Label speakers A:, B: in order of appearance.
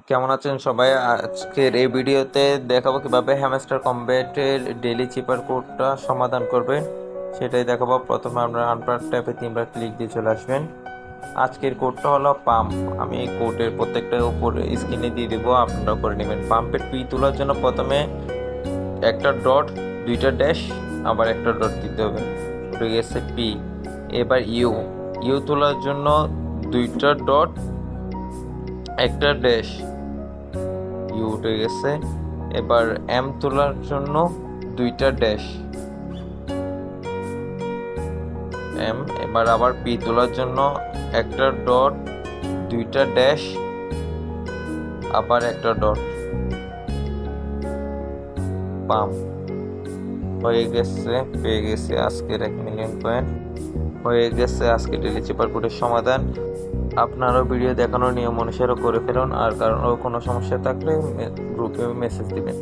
A: কেমন আছেন সবাই? আজকের এই ভিডিওতে দেখাবো কিভাবে হ্যামস্টার কম্ব্যাটের ডেইলি চিপার কোডটা সমাধান করবেন, সেটাই দেখাবো। প্রথমে আপনারা আনপার ট্যাবে 3বার ক্লিক দিয়ে চলে আসবেন। আজকের কোডটা হলো পাম্প। আমি এই কোডের প্রত্যেকটা উপরে স্ক্রিনে দিয়ে দেবো, আপনারা করে নেবেন। পাম্পের পি তোলার জন্য প্রথমে একটা ডট, দুইটা ড্যাশ, আবার একটা ডট দিতে হবে। হয়ে গেছে পি। এবার ইউ ইউ তোলার জন্য দুইটা ডট, একটা ড্যাশ, ইউ উঠে গেছে। এবার এম তোলার জন্য দুইটা ড্যাশ, এম। এবার আবার পি তোলার জন্য একটা ডট, দুইটা ড্যাশ, আবার একটা ডট, পাম। হয়ে গেছে, পেয়ে গেছে আজকের 1 মিলিয়ন কয়েন। হয়ে গেছে আজকে ডেইলি চিপার কোডের সমাধান। আপনারও ভিডিও দেখানোর নিয়ম অনুসারে করে ফেলুন, আর কারণ কোনো সমস্যা থাকলে গ্রুপে মেসেজ দিবেন।